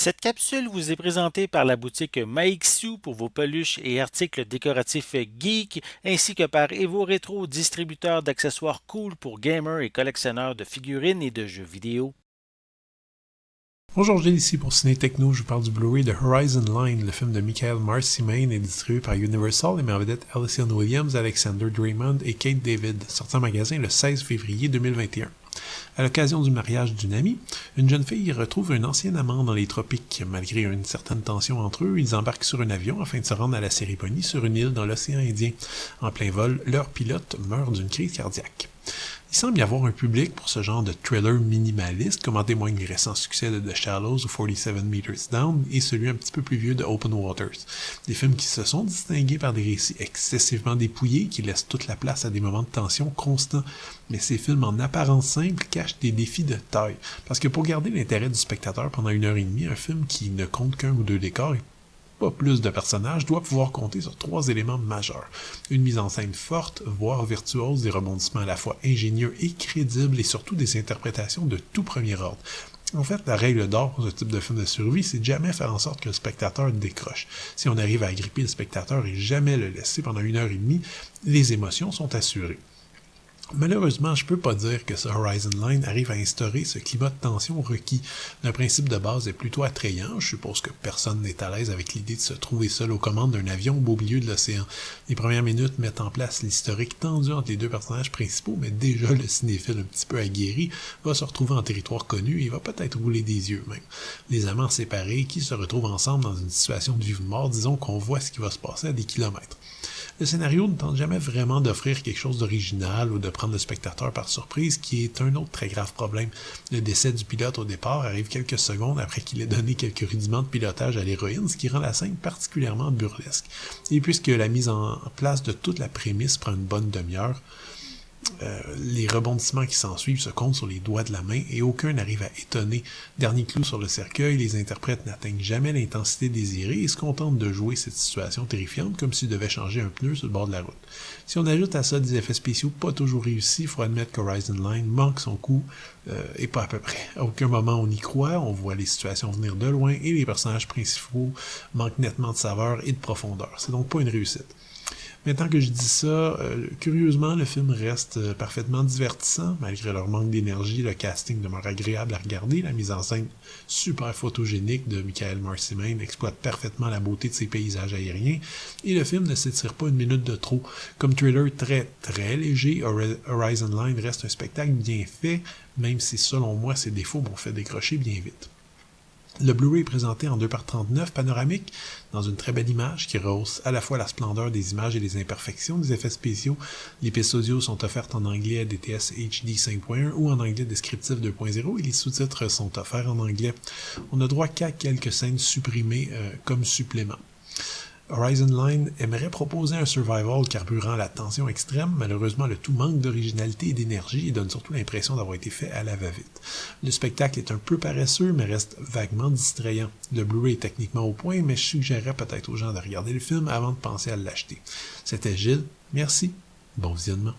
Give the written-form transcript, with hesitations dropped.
Cette capsule vous est présentée par la boutique Maixu pour vos peluches et articles décoratifs geek, ainsi que par Evo Retro, distributeur d'accessoires cool pour gamers et collectionneurs de figurines et de jeux vidéo. Bonjour, Gilles ici pour Ciné Techno. Je vous parle du Blu-ray de Horizon Line. Le film de Michael Marcy-Main est distribué par Universal et met en vedette Alison Williams, Alexander Draymond et Kate David, sorti en magasin le 16 février 2021. À l'occasion du mariage d'une amie, une jeune fille retrouve un ancien amant dans les tropiques. Malgré une certaine tension entre eux, ils embarquent sur un avion afin de se rendre à la cérémonie sur une île dans l'océan Indien. En plein vol, leur pilote meurt d'une crise cardiaque. Il semble y avoir un public pour ce genre de thriller minimaliste, comme en témoignent les récents succès de The Shallows ou 47 Meters Down et celui un petit peu plus vieux de Open Waters. Des films qui se sont distingués par des récits excessivement dépouillés qui laissent toute la place à des moments de tension constants. Mais ces films en apparence simple cachent des défis de taille. Parce que pour garder l'intérêt du spectateur pendant 1 heure et demie, un film qui ne compte qu'un ou deux décors pas plus de personnages, doit pouvoir compter sur 3 éléments majeurs. Une mise en scène forte, voire virtuose, des rebondissements à la fois ingénieux et crédibles, et surtout des interprétations de tout premier ordre. En fait, la règle d'or pour ce type de film de survie, c'est de jamais faire en sorte que le spectateur décroche. Si on arrive à agripper le spectateur et jamais le laisser pendant 1 heure et demie, les émotions sont assurées. Malheureusement, je peux pas dire que ce Horizon Line arrive à instaurer ce climat de tension requis. Le principe de base est plutôt attrayant. Je suppose que personne n'est à l'aise avec l'idée de se trouver seul aux commandes d'un avion au beau milieu de l'océan. Les premières minutes mettent en place l'historique tendu entre les deux personnages principaux, mais déjà le cinéphile un petit peu aguerri va se retrouver en territoire connu et va peut-être rouler des yeux même. Les amants séparés qui se retrouvent ensemble dans une situation de vie ou de mort, disons qu'on voit ce qui va se passer à des kilomètres. Le scénario ne tente jamais vraiment d'offrir quelque chose d'original ou de prendre le spectateur par surprise, qui est un autre très grave problème. Le décès du pilote au départ arrive quelques secondes après qu'il ait donné quelques rudiments de pilotage à l'héroïne, ce qui rend la scène particulièrement burlesque. Et puisque la mise en place de toute la prémisse prend une bonne demi-heure, les rebondissements qui s'ensuivent se comptent sur les doigts de la main et aucun n'arrive à étonner. Dernier clou sur le cercueil, les interprètes n'atteignent jamais l'intensité désirée et se contentent de jouer cette situation terrifiante comme s'ils devaient changer un pneu sur le bord de la route. Si on ajoute à ça des effets spéciaux pas toujours réussis, il faut admettre qu'Horizon Line manque son coup et pas à peu près. À aucun moment on y croit, on voit les situations venir de loin et les personnages principaux manquent nettement de saveur et de profondeur. C'est donc pas une réussite. Maintenant que je dis ça, curieusement, le film reste parfaitement divertissant, malgré leur manque d'énergie. Le casting demeure agréable à regarder, la mise en scène super photogénique de Michael Marcy-Main exploite parfaitement la beauté de ses paysages aériens, et le film ne s'étire pas une minute de trop. Comme thriller très très léger, Horizon Line reste un spectacle bien fait, même si selon moi ses défauts m'ont fait décrocher bien vite. Le Blu-ray est présenté en 2:39 panoramique, dans une très belle image qui rehausse à la fois la splendeur des images et les imperfections des effets spéciaux. Les pistes audio sont offertes en anglais DTS HD 5.1 ou en anglais descriptif 2.0 et les sous-titres sont offerts en anglais. On n'a droit qu'à quelques scènes supprimées comme supplément. Horizon Line aimerait proposer un survival carburant à la tension extrême, malheureusement le tout manque d'originalité et d'énergie et donne surtout l'impression d'avoir été fait à la va-vite. Le spectacle est un peu paresseux mais reste vaguement distrayant. Le Blu-ray est techniquement au point, mais je suggérerais peut-être aux gens de regarder le film avant de penser à l'acheter. C'était Gilles, merci, bon visionnement.